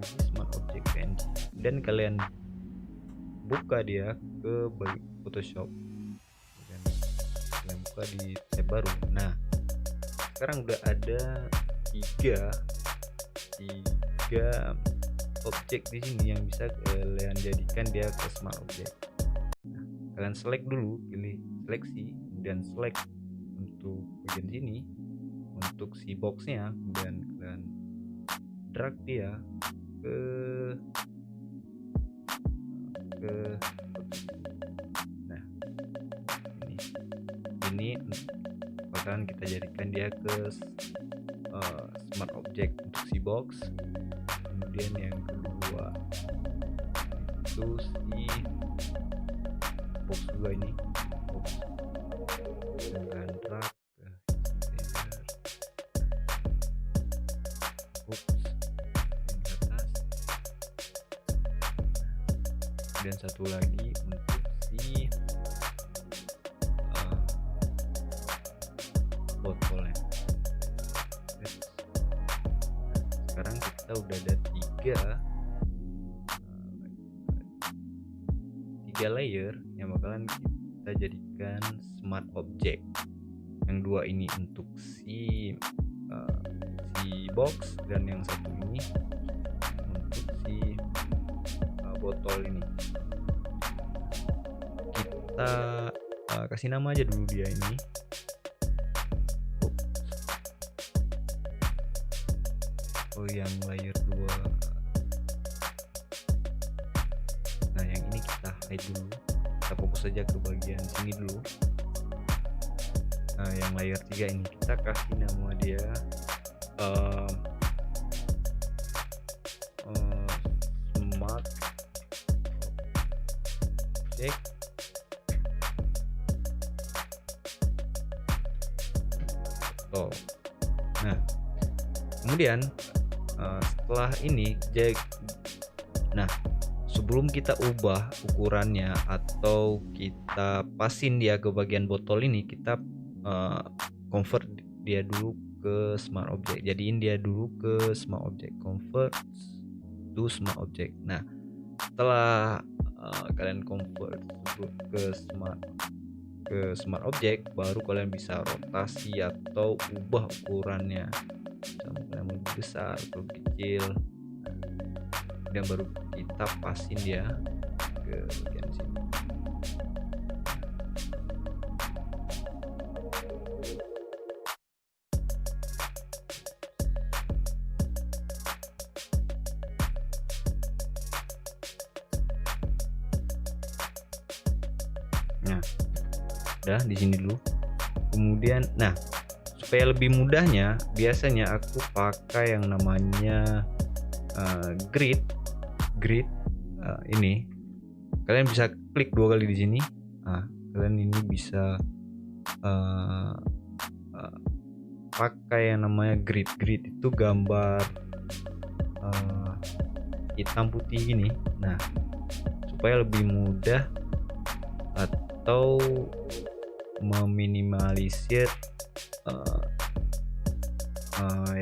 lagi Smart Object PNG, dan kalian buka dia ke Photoshop, dan kalian buka di tab baru. Nah, sekarang udah ada tiga objek di sini yang bisa kalian jadikan dia ke Smart Object. Nah, kalian select dulu, pilih seleksi, kemudian select untuk bagian sini untuk si boxnya, kemudian kalian drag dia ke nah ini bakalan kita jadikan dia ke Smart Object untuk si box. Kemudian yang kedua itu si box juga, ini box, dengan drag ke box yang di atas. Dan satu lagi untuk si botolnya. Sekarang kita udah ada tiga layer yang bakalan kita jadikan Smart Object. Yang dua ini untuk si box, dan yang satu ini untuk si botol ini. Kita kasih nama aja dulu dia ini. Oh, yang layer 2. Nah, yang ini kita hide dulu. Kita fokus saja ke bagian sini dulu. Nah, yang layer 3 ini kita kasih nama dia Smart Object. Nah, kemudian setelah ini nah, sebelum kita ubah ukurannya atau kita pasin dia ke bagian botol ini, kita convert dia dulu ke Smart Object. Jadiin dia dulu ke Smart Object, convert to Smart Object. Nah, setelah kalian convert ke Smart Object, baru kalian bisa rotasi atau ubah ukurannya, misalnya lebih besar atau kecil. Dan baru kita pasin dia ke bagian sini. Nah, udah di sini dulu. Kemudian, nah, supaya lebih mudahnya, biasanya aku pakai yang namanya grid. Ini kalian bisa klik 2 kali di sini. Nah, kalian ini bisa pakai yang namanya grid itu gambar hitam putih gini. Nah, supaya lebih mudah atau meminimalisir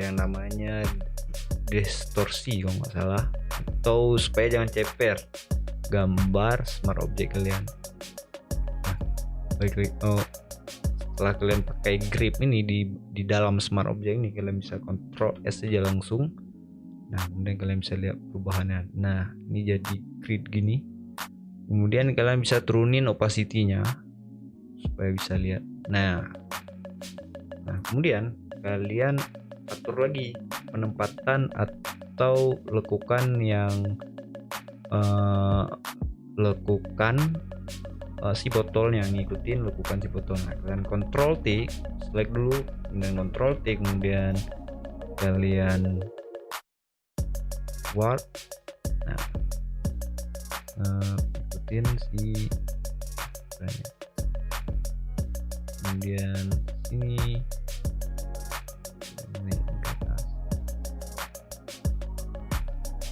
yang namanya distorsi kalau nggak salah, atau supaya jangan ceper gambar Smart Object kalian. Nah, setelah kalian pakai grip ini di dalam Smart Object ini, kalian bisa Ctrl S aja langsung. Nah, kemudian kalian bisa lihat perubahannya. Nah, ini jadi grid gini. Kemudian kalian bisa turunin opacity-nya supaya bisa lihat. Nah, kemudian kalian atur lagi penempatan atau lekukan si botolnya, ngikutin lekukan si botolnya. Kalian Ctrl T, select dulu, kemudian Ctrl T, kemudian kalian warp. Nah, ikutin si kemudian sini ke atas,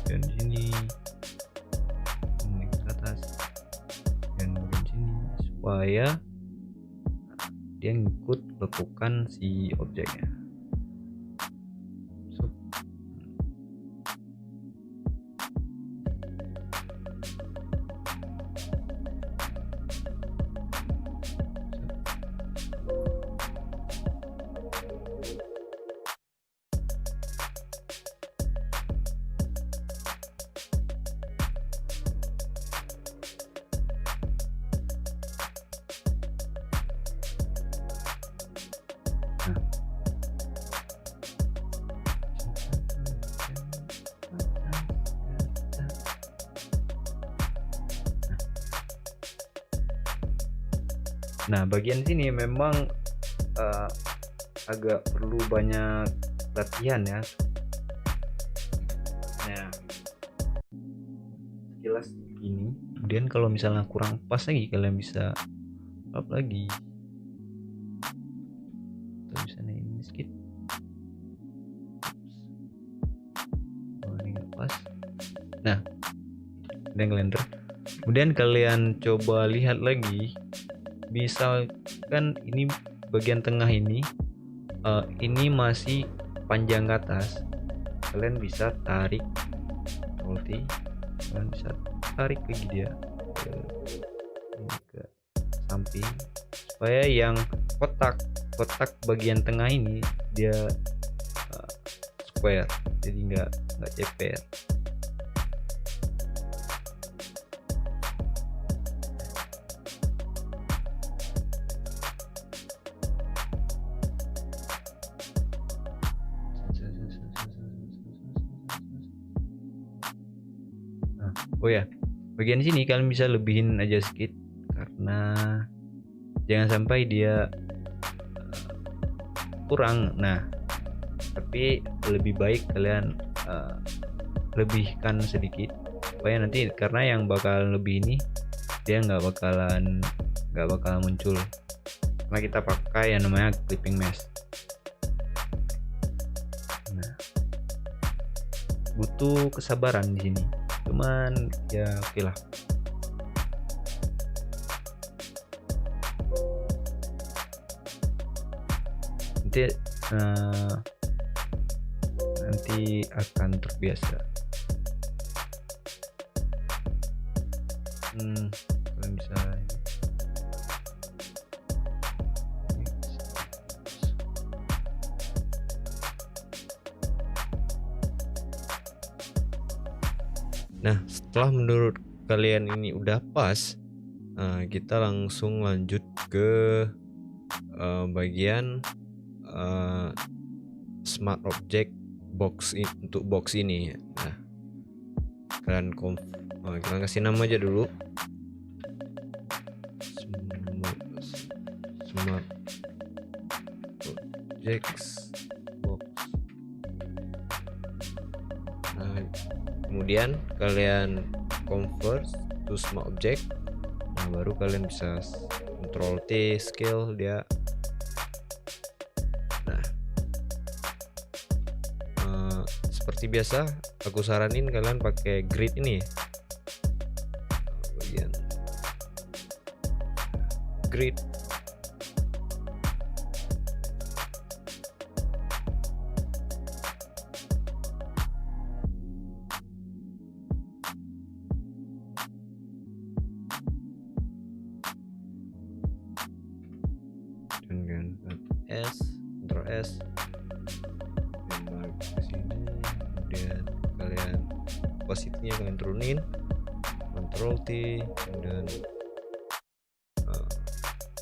dan sini ke atas, dan sini, supaya dia ngikut lekukan si objeknya. Nah, bagian sini memang uh, agak perlu banyak latihan ya. Nah, sekilas begini. Kemudian kalau misalnya kurang pas lagi, kalian bisa up lagi. Atau bisa ini sedikit. Oh, ini nggak pas. Nah, blender. Kemudian kalian coba lihat lagi, misalkan ini bagian tengah ini masih panjang ke atas, kalian bisa tarik Ctrl T, kalian bisa tarik lagi dia ke samping supaya yang kotak bagian tengah ini dia square, jadi nggak ceper. Oh ya, bagian sini kalian bisa lebihin aja sedikit karena jangan sampai dia kurang. Nah, tapi lebih baik kalian lebihkan sedikit supaya nanti, karena yang bakal lebih ini dia nggak bakalan muncul karena kita pakai yang namanya clipping mesh. Nah, butuh kesabaran di sini, cuman ya oke lah. Nanti akan terbiasa. Kalian bisa Nah, setelah menurut kalian ini udah pas, kita langsung lanjut ke bagian smart object box untuk box ini. Nah, kalian kasih nama aja dulu, smart objects box. Nah, kemudian kalian convert to smart object. Nah, baru kalian bisa Ctrl T scale dia. Nah, seperti biasa aku saranin kalian pakai grid ini, bagian grid. Dengan Ctrl S, ke sini, kemudian kalian opacity-nya kalian turunin, Ctrl T, kemudian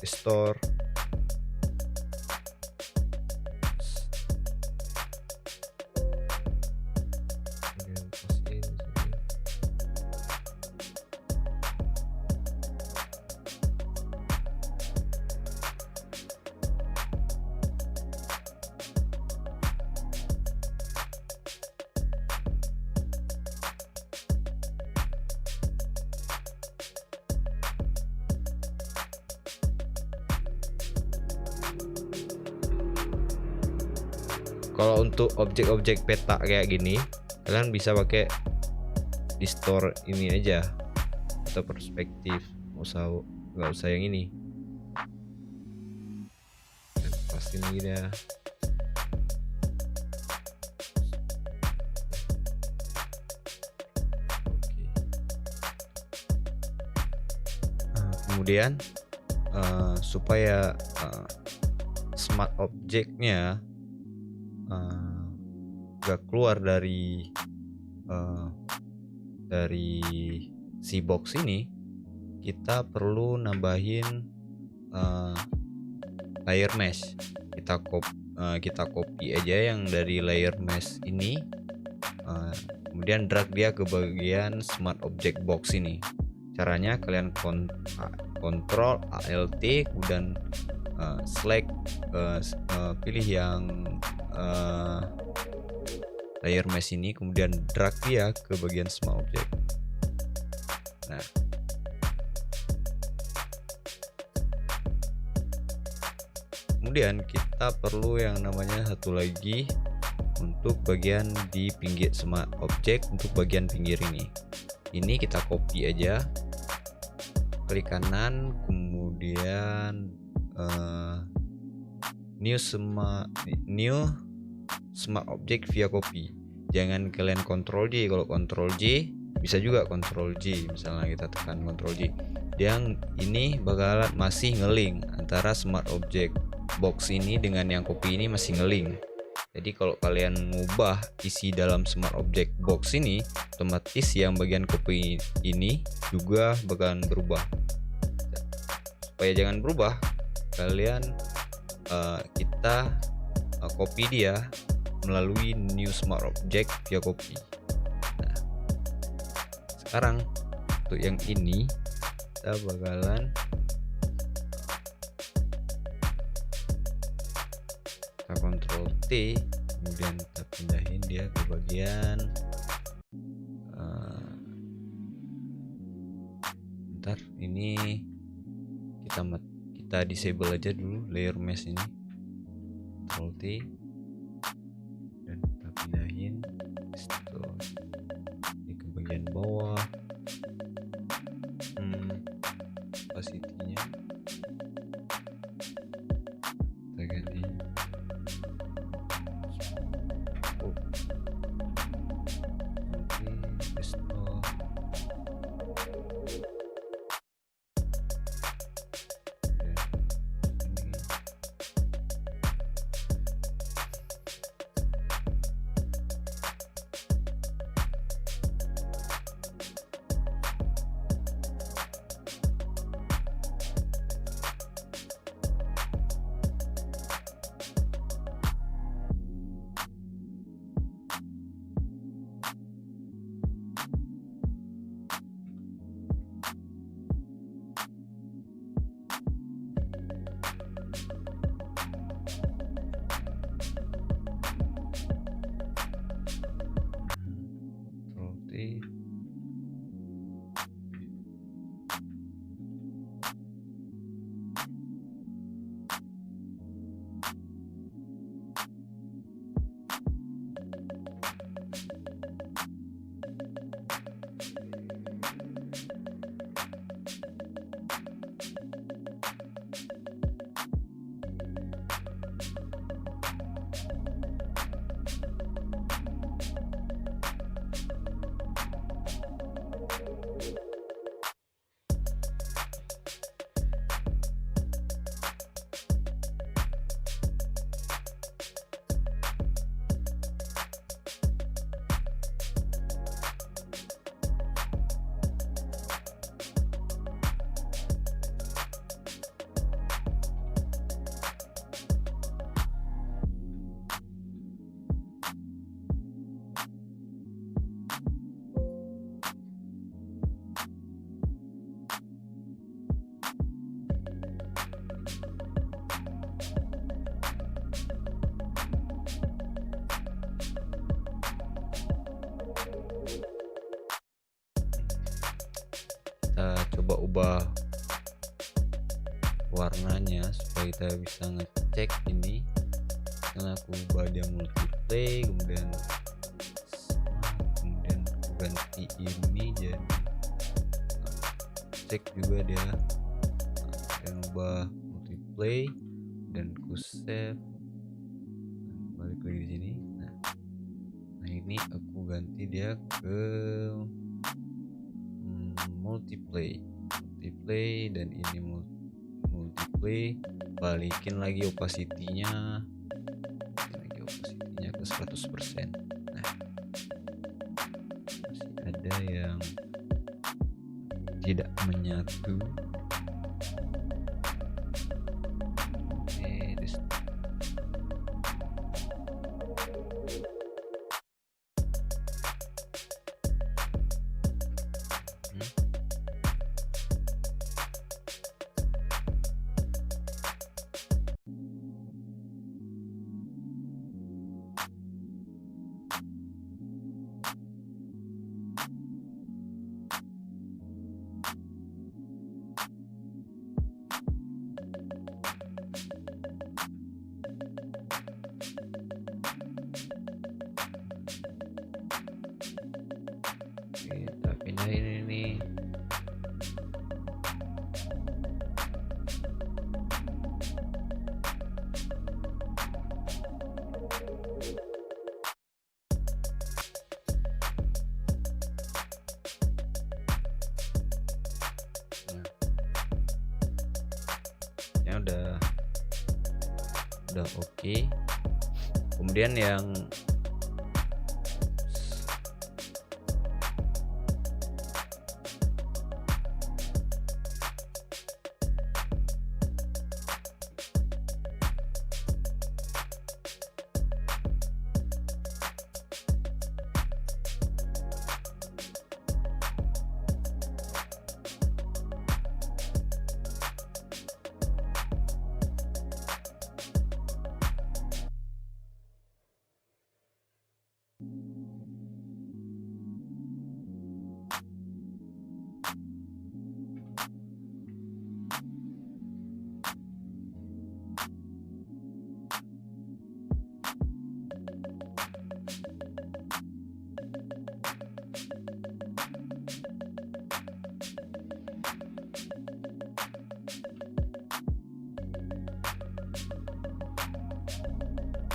restore. Kalau untuk objek-objek peta kayak gini, kalian bisa pakai distort ini aja atau perspektif, nggak usah yang ini. Pasti ini dia. Kemudian supaya smart objeknya gak keluar dari si box ini, kita perlu nambahin layer mesh. Kita copy aja yang dari layer mesh ini, kemudian drag dia ke bagian smart object box ini. Caranya kalian Ctrl Alt kemudian select, pilih yang layer mesh ini, kemudian drag dia ke bagian smart object. Nah, kemudian kita perlu yang namanya satu lagi untuk bagian di pinggir smart object, untuk bagian pinggir ini. Ini kita copy aja, klik kanan, kemudian new smart object via copy. Jangan kalian Ctrl J. Kalau Ctrl J bisa juga Ctrl J, misalnya kita tekan Ctrl J, yang ini bakalan masih ngelink antara smart object box ini dengan yang copy ini, masih ngelink. Jadi kalau kalian mengubah isi dalam smart object box ini, otomatis yang bagian copy ini juga bakalan berubah. Supaya jangan berubah, kalian kita copy dia melalui new smart object via copy. Nah, sekarang untuk yang ini kita bakalan kita Ctrl T, kemudian kita pindahin dia ke bagian bentar, ini kita disable aja dulu layer mesh ini. Ctrl T dan kita pindahin ini ke bagian bawah. Opacity-nya kita ganti restore. Kita coba ubah warnanya supaya kita bisa ngecek ini. Karena aku ubah dia multiplay, kemudian aku ganti ini jadi cek juga dia, dan ubah multiplay dan ku save, balik lagi di sini. Nah ini aku ganti dia ke multiplay dan ini multiplay, balikin lagi opacity-nya ke 100%. Nah, masih ada yang tidak menyatu. kita pindahin ini. Nah, ya udah oke. Kemudian yang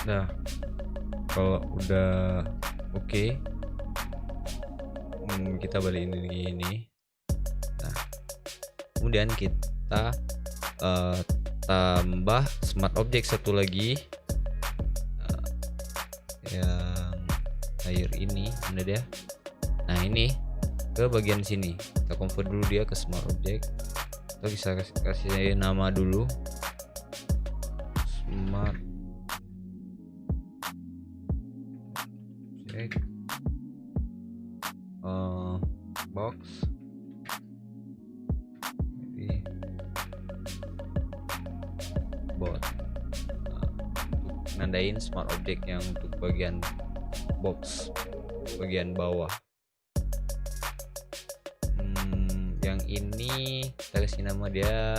nah, kalau udah oke, kita balik ini. Nah, kemudian kita tambah smart object satu lagi, yang air ini mana dia. Nah, ini ke bagian sini kita convert dulu dia ke smart object. Kita bisa kasih nama dulu, smart object box. Jadi bot, untuk nandain smart object yang untuk bagian box bagian bawah. Yang ini kita kasih nama dia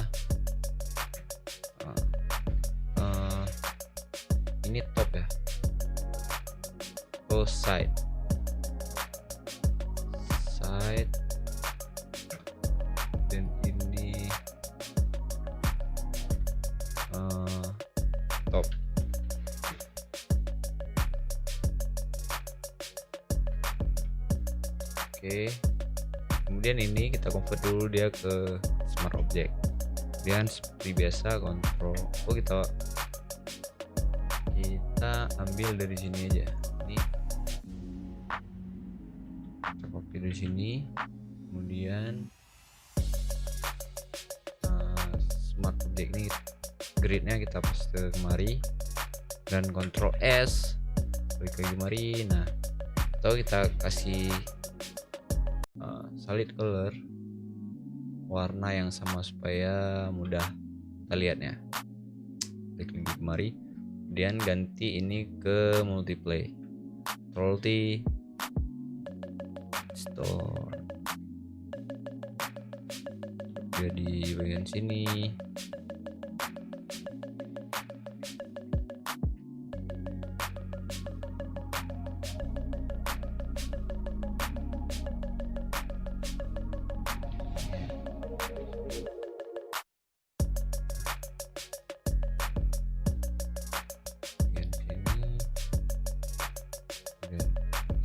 ini top ya, side dan ini top. Oke, kemudian ini kita convert dulu dia ke smart object. Kemudian seperti biasa kontrol, kita ambil dari sini aja. Ini kita copy dari sini, kemudian smart object ini gridnya kita paste kemari dan kontrol S klik lagi kemari. Nah, atau kita kasih solid color, warna yang sama supaya mudah kita lihatnya. Klik lagi kemari, kemudian ganti ini ke multiply, Ctrl T, store jadi bagian sini.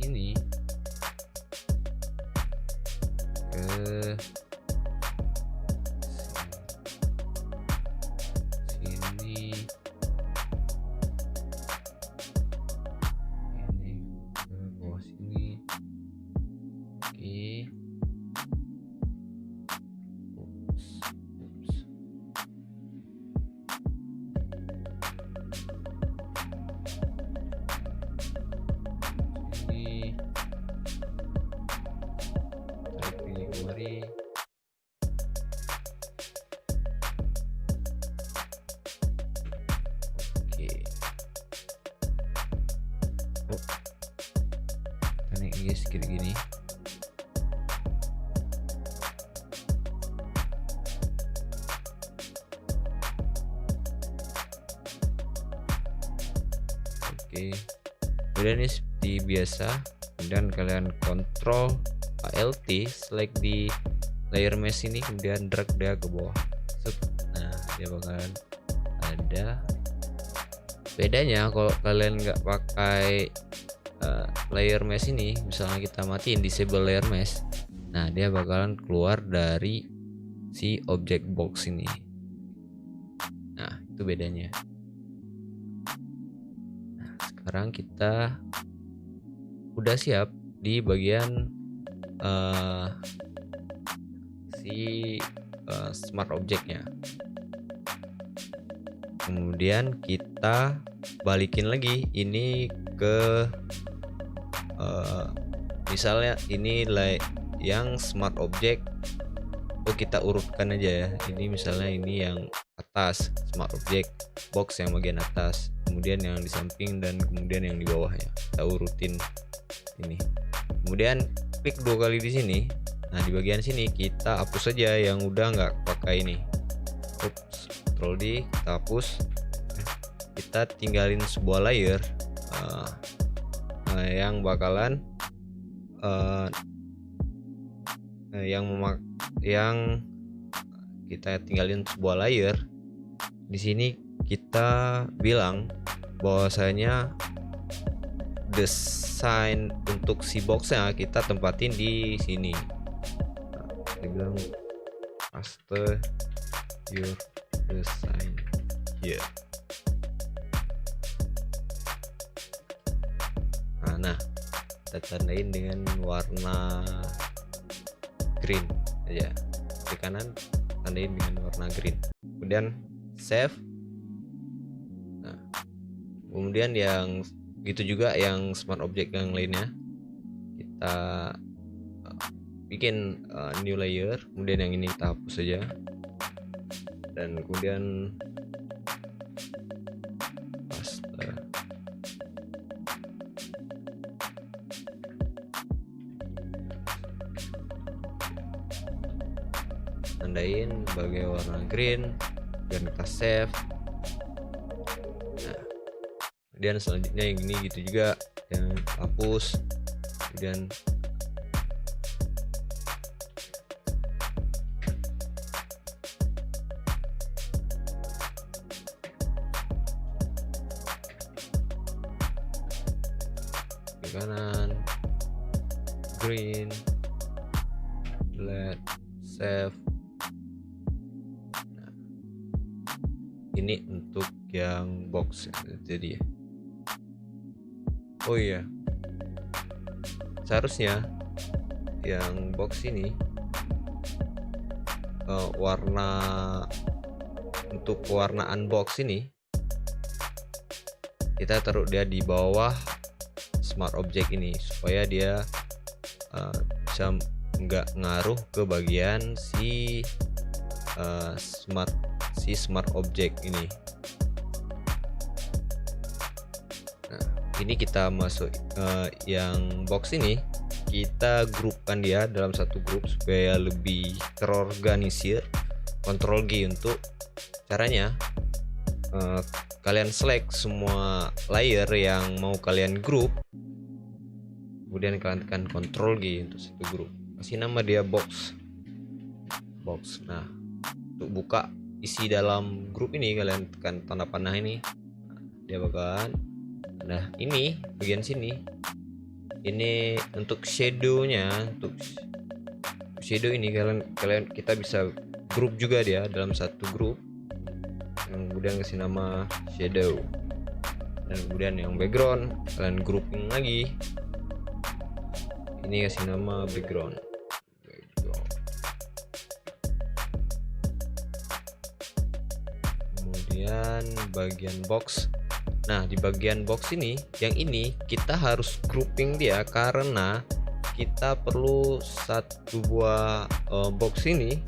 Ini ke sini, ini ke bawah sini. Oke, kemari. Oke, kita naik sedikit gini. Oke, kemudian ini seperti biasa, kemudian kalian kontrol Alt select di layer mesh ini, kemudian drag dia ke bawah. Nah, dia bakalan ada. Bedanya kalau kalian nggak pakai layer mesh ini, misalnya kita matiin disable layer mesh, nah dia bakalan keluar dari si object box ini. Nah, itu bedanya. Nah, sekarang kita udah siap di bagian smart objectnya. Kemudian kita balikin lagi ini ke misalnya ini yang smart object, kita urutkan aja ya. Ini misalnya ini yang atas, smart object box yang bagian atas, kemudian yang di samping, dan kemudian yang di bawahnya. Kita urutin ini. Kemudian klik 2 kali di sini. Nah, di bagian sini kita hapus saja yang udah nggak pakai ini. Ctrl D, kita hapus. Kita tinggalin sebuah layer yang bakalan yang kita tinggalin sebuah layer. Di sini kita bilang bahwasanya desain untuk si boxnya kita tempatin di sini. Dibilang paste your design here. Nah, kita tandain dengan warna green aja. Di kanan tandain dengan warna green. Kemudian save. Nah, kemudian yang gitu juga yang smart object yang lainnya, kita bikin new layer. Kemudian yang ini kita hapus saja, dan kemudian paste. Tandain sebagai warna green dan kita save. Nah, kemudian selanjutnya yang ini gitu juga, yang hapus. Kemudian di kanan green, let save. Nah, ini untuk yang box jadi. Oh iya, seharusnya yang box ini warna untuk pewarnaan box ini kita taruh dia di bawah smart object ini, supaya dia bisa nggak ngaruh ke bagian si smart object ini. Nah, ini kita masuk yang box ini, kita grupkan dia dalam satu grup supaya lebih terorganisir. Ctrl G untuk caranya. Kalian select semua layer yang mau kalian grup, kemudian kalian tekan Ctrl G untuk satu grup, kasih nama dia box. Nah, untuk buka isi dalam grup ini kalian tekan tanda panah ini. Dia bakalan, nah ini bagian sini, ini untuk shadownya. Untuk shadow ini kalian kita bisa grup juga dia dalam satu grup, kemudian kasih nama shadow. Dan kemudian yang background kalian grouping lagi, ini kasih nama background. Kemudian bagian box. Nah, di bagian box ini, yang ini kita harus grouping dia karena kita perlu satu buah box ini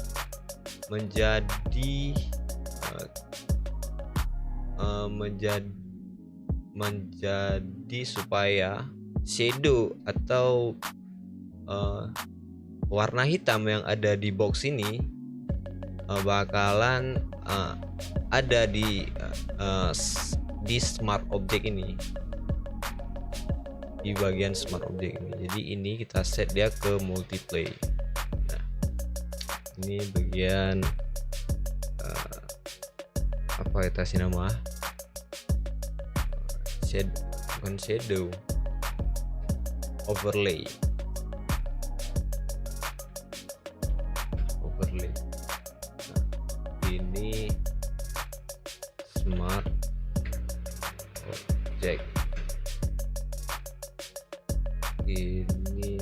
menjadi supaya shadow atau warna hitam yang ada di box ini bakalan ada di smart object ini. di bagian smart object ini. Jadi ini kita set dia ke multiplay. Nah, ini bagian apa ya kasih nama shadow overlay. Nah, ini smart object, ini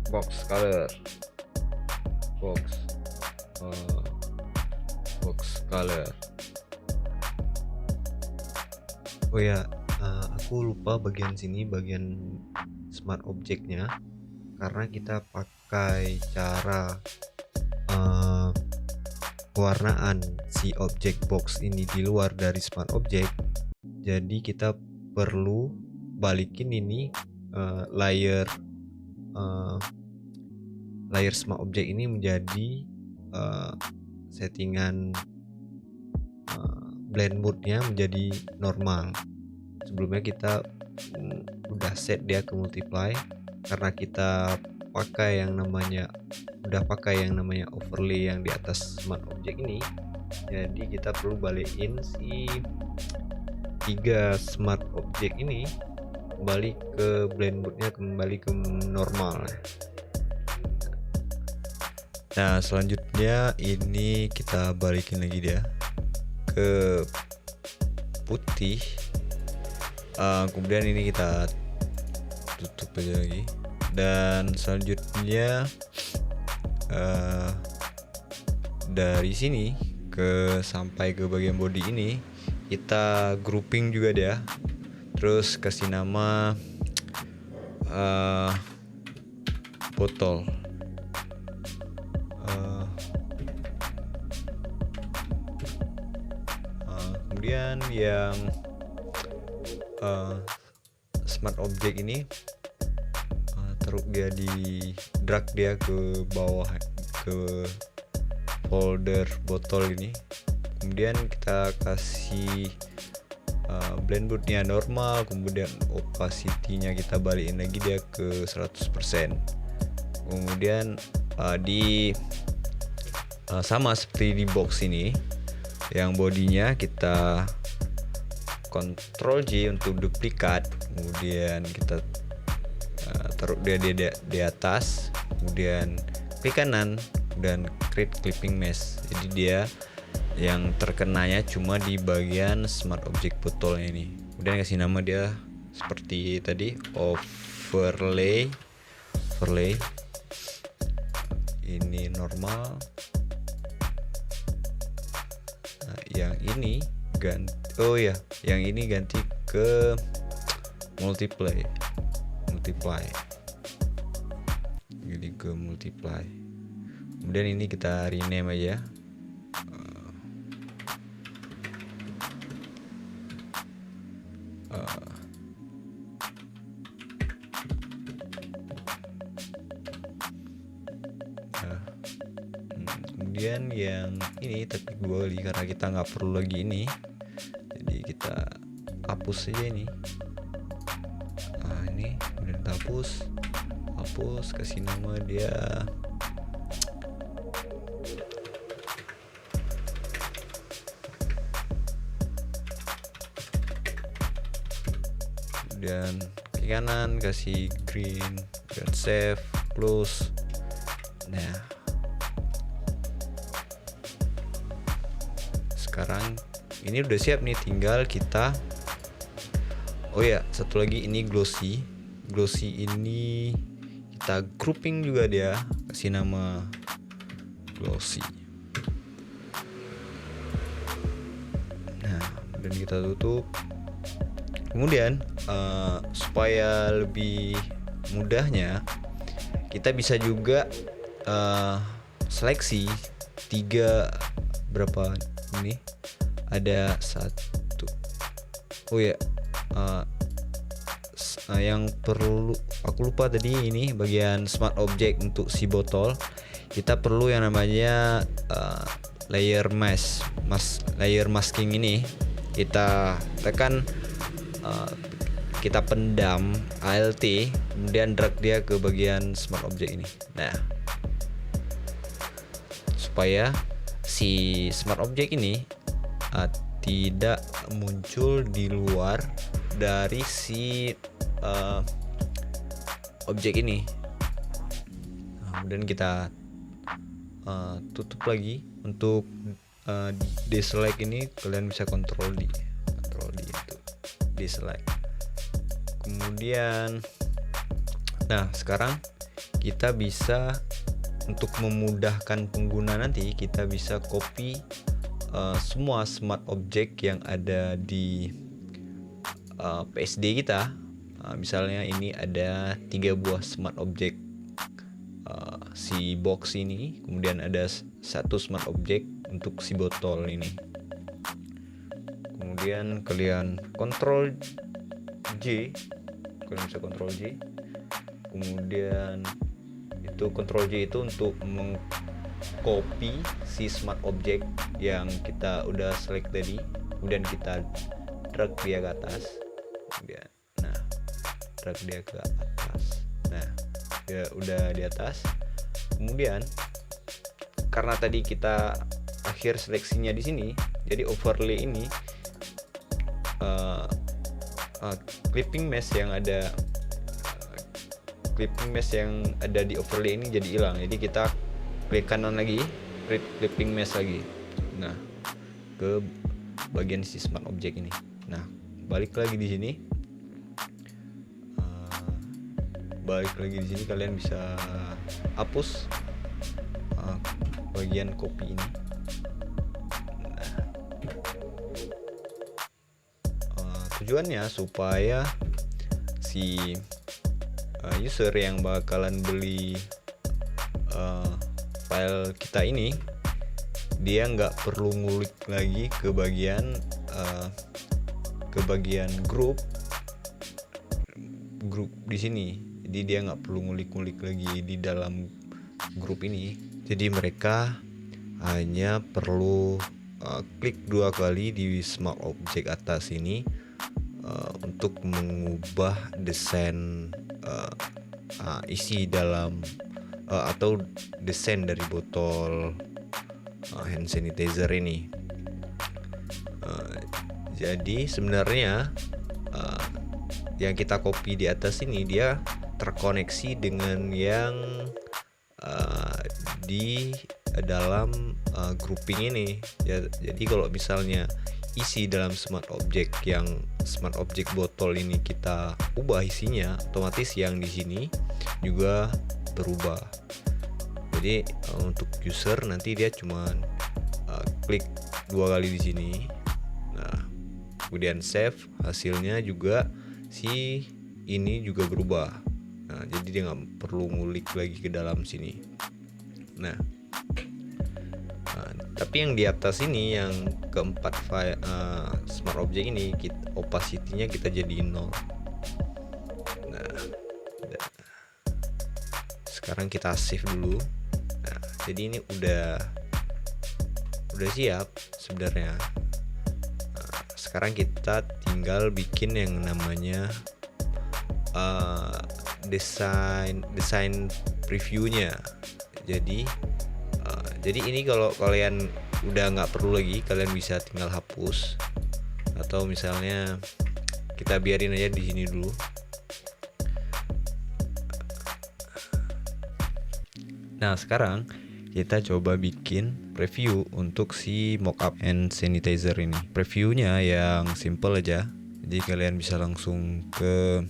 box color, box color. Oh ya, aku lupa bagian sini, bagian smart objectnya, karena kita pakai cara pewarnaan si object box ini di luar dari smart object. Jadi kita perlu balikin ini layer smart object ini menjadi settingan blend mode-nya menjadi normal. Sebelumnya kita udah set dia ke multiply, karena kita udah pakai yang namanya overlay yang di atas smart object ini. Jadi kita perlu balikin si 3 smart object ini kembali ke blend mode-nya, kembali ke normal. Nah, selanjutnya ini kita balikin lagi dia ke putih. Kemudian ini kita tutup aja lagi, dan selanjutnya dari sini sampai ke bagian body ini kita grouping juga dia, terus kasih nama botol. Kemudian yang smart object ini taruh dia drag dia ke bawah ke folder botol ini. Kemudian kita kasih blend mode-nya normal, kemudian opacity-nya kita balikin lagi dia ke 100%. Kemudian sama seperti di box ini, yang bodinya kita Ctrl J untuk duplikat, kemudian kita taruh dia di atas, kemudian klik kanan dan create clipping mesh. Jadi dia yang terkenanya cuma di bagian smart object botolnya ini. Kemudian kasih nama dia seperti tadi, overlay. Ini normal. Nah, yang ini ganti ke multiply. Jadi ke multiply. Kemudian ini kita rename aja. Kemudian yang ini tapi gue beli karena kita nggak perlu lagi ini, jadi kita hapus saja ini. Nah, ini kemudian kita hapus, kasih nama dia kemudian klik kanan kasih green dan save close. Nah, sekarang ini udah siap nih, tinggal kita satu lagi ini glossy ini kita grouping juga dia, kasih nama glossy. Nah, dan kita tutup. Kemudian supaya lebih mudahnya kita bisa juga seleksi 3 berapa ini ada satu. Yang perlu aku lupa tadi, ini bagian smart object untuk si botol kita perlu yang namanya layer masking ini. Kita tekan kita pendam Alt, kemudian drag dia ke bagian smart object ini. Nah, supaya si smart object ini tidak muncul di luar dari si objek ini. Kemudian kita tutup lagi. Untuk deselect ini kalian bisa kontrol D itu deselect. Kemudian nah sekarang kita bisa, untuk memudahkan pengguna nanti, kita bisa copy semua smart object yang ada di PSD kita. Misalnya ini ada 3 buah smart object si box ini, kemudian ada 1 smart object untuk si botol ini. Kemudian kalian kontrol J, kalian bisa kontrol J. Kemudian itu kontrol J itu untuk mengcopy si smart object yang kita udah select tadi, kemudian kita drag dia ke atas. Kemudian drag dia ke atas. Nah, dia udah di atas. Kemudian karena tadi kita akhir seleksinya di sini, jadi overlay ini clipping mesh yang ada di overlay ini jadi hilang. Jadi kita klik kanan lagi, clipping mesh lagi. Nah, ke bagian si smart object ini. Nah, balik lagi di sini. Kalian bisa hapus bagian copy ini. Tujuannya supaya si user yang bakalan beli file kita ini, dia nggak perlu ngulik lagi ke bagian grup di sini. Jadi dia nggak perlu ngulik-ngulik lagi di dalam grup ini. Jadi mereka hanya perlu klik 2 kali di smart object atas ini untuk mengubah desain isi dalam atau desain dari botol hand sanitizer ini. Jadi sebenarnya yang kita copy di atas ini dia terkoneksi dengan yang di dalam grouping ini. Jadi kalau misalnya isi dalam smart object yang smart object botol ini kita ubah isinya, otomatis yang di sini juga berubah. Jadi untuk user nanti dia cuman klik 2 kali di sini. Nah, kemudian save, hasilnya juga si ini juga berubah. Nah, jadi dia nggak perlu ngulik lagi ke dalam sini. Nah, tapi yang di atas ini, yang keempat smart object ini, opacity-nya kita jadiin 0. Nah, sekarang kita save dulu. Nah, jadi ini udah siap sebenarnya. Nah, sekarang kita tinggal bikin yang namanya desain previewnya. Jadi ini kalau kalian udah nggak perlu lagi, kalian bisa tinggal hapus, atau misalnya kita biarin aja di sini dulu. Nah, sekarang kita coba bikin preview untuk si mockup hand sanitizer ini. Previewnya yang simple aja. Jadi kalian bisa langsung ke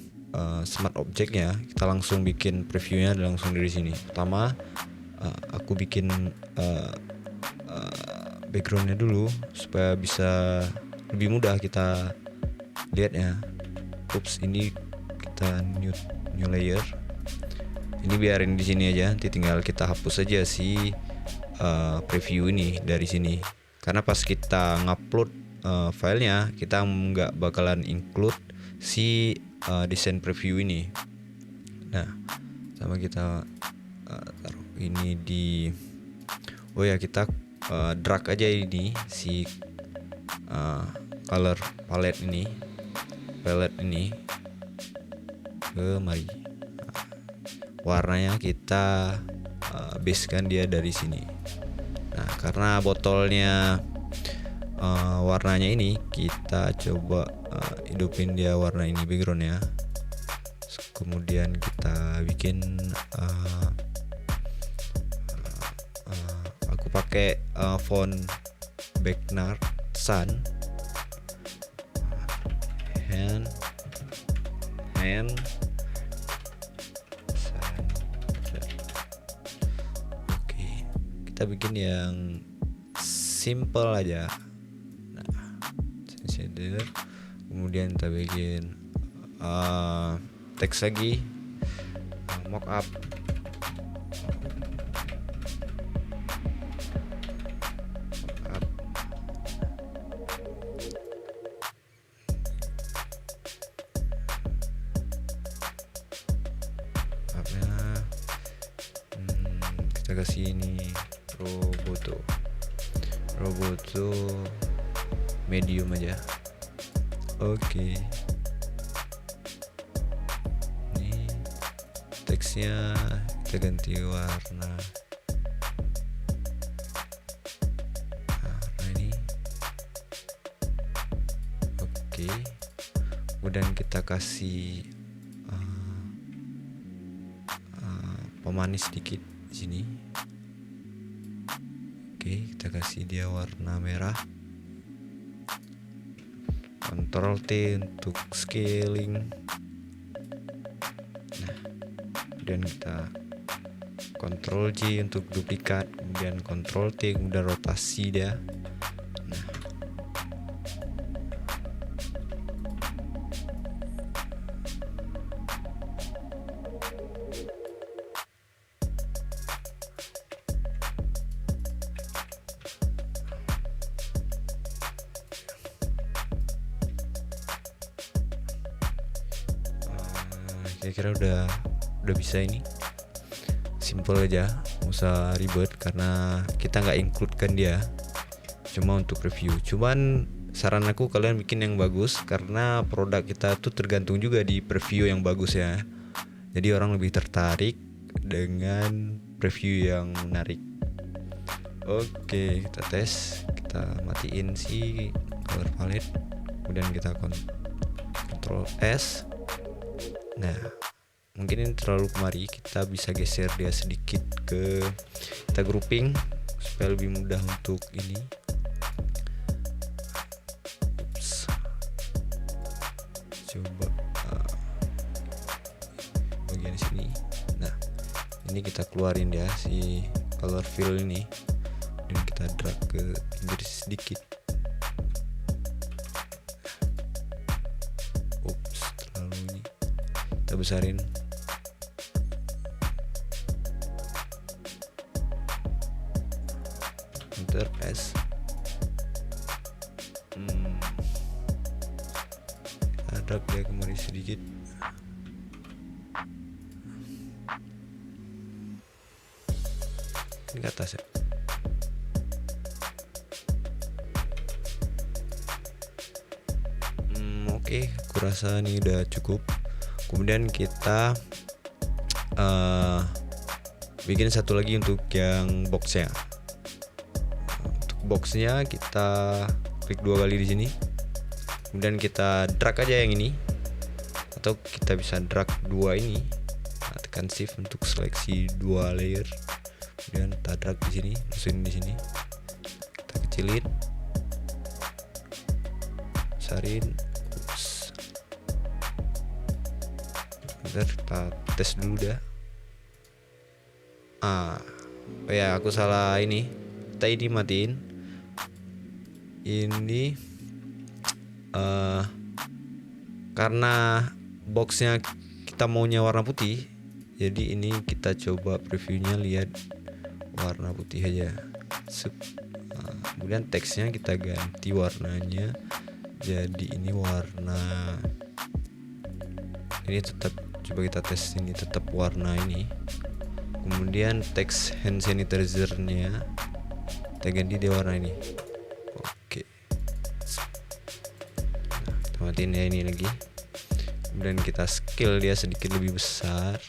smart objectnya, kita langsung bikin previewnya langsung dari sini. Pertama aku bikin backgroundnya dulu supaya bisa lebih mudah kita lihatnya. Ini kita new layer. Ini biarin di sini aja, nanti tinggal kita hapus aja si preview ini dari sini. Karena pas kita ngupload filenya, kita nggak bakalan include si desain preview ini. Nah, sama kita taruh ini di kita drag aja ini si color palette ini kemari. Warnanya kita basekan dia dari sini. Nah, karena botolnya warnanya ini, kita coba hidupin dia warna ini backgroundnya. Kemudian kita bikin aku pakai font Bernard Sun hand Sun. Oke, kita bikin yang simple aja. Nah, shader, kemudian kita bikin teks lagi, mockup. Kita kasih ini Roboto medium aja. Oke. Ini teksnya kita ganti warna. Nah, ini. Oke. Kemudian kita kasih pemanis sedikit di sini. Oke, kita kasih dia warna merah. Ctrl T untuk scaling. Nah, kemudian kita Ctrl J untuk duplikat, kemudian Ctrl T, kemudian rotasi dia. Nah, kira-kira udah bisa. Ini simple aja, nggak usah ribet karena kita nggak include-kan dia, cuma untuk review. Cuman saran aku kalian bikin yang bagus, karena produk kita tuh tergantung juga di preview yang bagus ya. Jadi orang lebih tertarik dengan preview yang menarik. Oke, kita tes, kita matiin si color palette, kemudian kita Ctrl S. Nah, mungkin ini terlalu kemari, kita bisa geser dia sedikit ke, kita grouping supaya lebih mudah untuk ini. Coba bagian sini. Nah, ini kita keluarin ya si color fill ini, dan kita drag ke pinggir sedikit. Terlalu ini, kita besarin. Enter S. Kita drag dia kemari sedikit. Ini ke atas ya. Oke, kurasa ini udah cukup. Kemudian kita bikin satu lagi untuk yang boxnya. Untuk boxnya kita klik 2 kali di sini. Kemudian kita drag aja yang ini, atau kita bisa drag 2 ini. Nah, tekan shift untuk seleksi 2 layer. Kemudian kita drag di sini, masukin di sini. Kita kecilin, besarin. Kita tes dulu dah. Oh ya, aku salah ini. Kita ini matiin. Ini karena boxnya kita maunya warna putih, jadi ini kita coba previewnya lihat warna putih aja. Kemudian teksnya kita ganti warnanya, jadi ini warna ini tetap. Coba kita tes, ini tetap warna ini. Kemudian teks hand sanitizer-nya kita ganti dia warna ini. Oke. Nah, kita matiin ya ini lagi. dan kita scale dia sedikit lebih besar.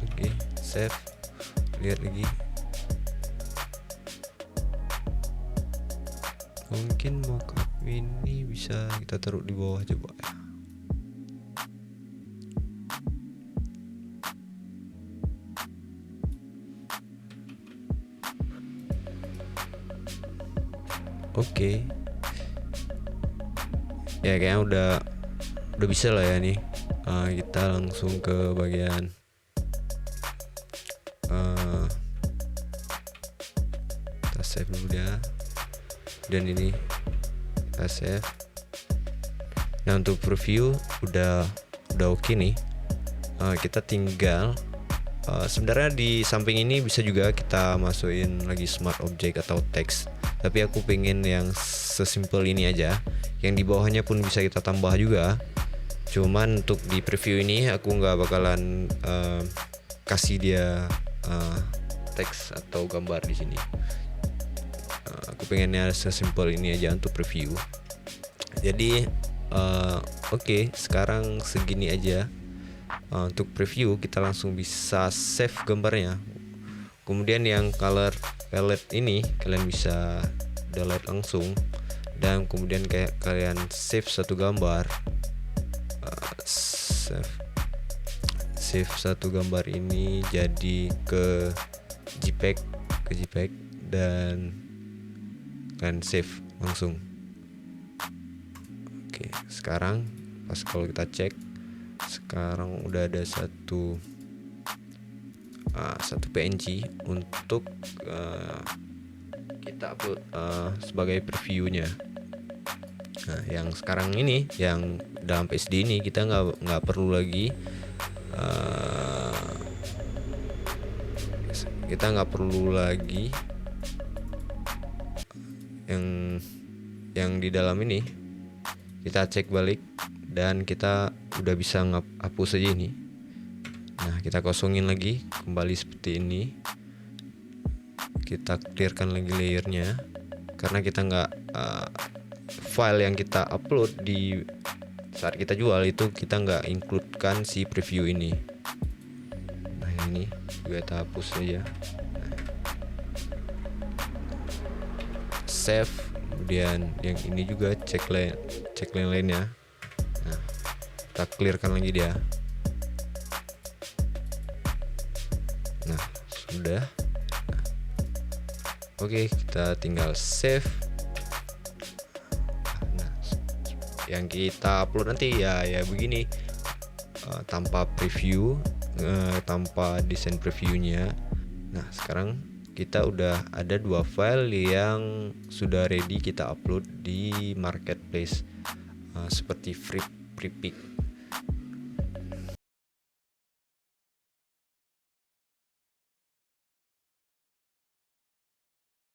Oke, save, lihat lagi. Mungkin mockup ini bisa kita taruh di bawah coba ya. Oke. Ya kayaknya udah bisa lah ya nih. Kita langsung ke bagian kita save dulu ya. Dan ini kita save. Nah, untuk preview udah oke nih. Kita tinggal sebenarnya di samping ini bisa juga kita masukin lagi smart object atau teks, tapi aku pengen yang sesimpel ini aja. Yang di bawahnya pun bisa kita tambah juga, cuman untuk di preview ini aku nggak bakalan kasih dia teks atau gambar di sini. Aku pengennya sesimpel ini aja untuk preview. Jadi oke, sekarang segini aja. Untuk preview kita langsung bisa save gambarnya. Kemudian yang color palette ini kalian bisa delete langsung, dan kemudian kayak kalian save satu gambar, save satu gambar ini jadi ke JPEG, dan kalian save langsung. Oke, sekarang pas kalau kita cek, sekarang udah ada satu PNG untuk kita upload sebagai previewnya. Nah, yang sekarang ini, yang dalam PSD ini kita nggak perlu lagi yang di dalam ini. Kita cek balik dan kita udah bisa hapus aja ini. Nah, kita kosongin lagi kembali seperti ini. Kita clearkan lagi layernya, karena kita nggak file yang kita upload di saat kita jual itu kita nggak includekan si preview ini. Nah, ini juga kita hapus aja. Save, kemudian yang ini juga cek lainnya. Nah, kita clearkan lagi dia. Nah, sudah. Oke, kita tinggal save. Nah, yang kita upload nanti ya begini, tanpa preview, tanpa desain previewnya. Nah, sekarang kita udah ada 2 file yang sudah ready kita upload di marketplace, seperti Freepik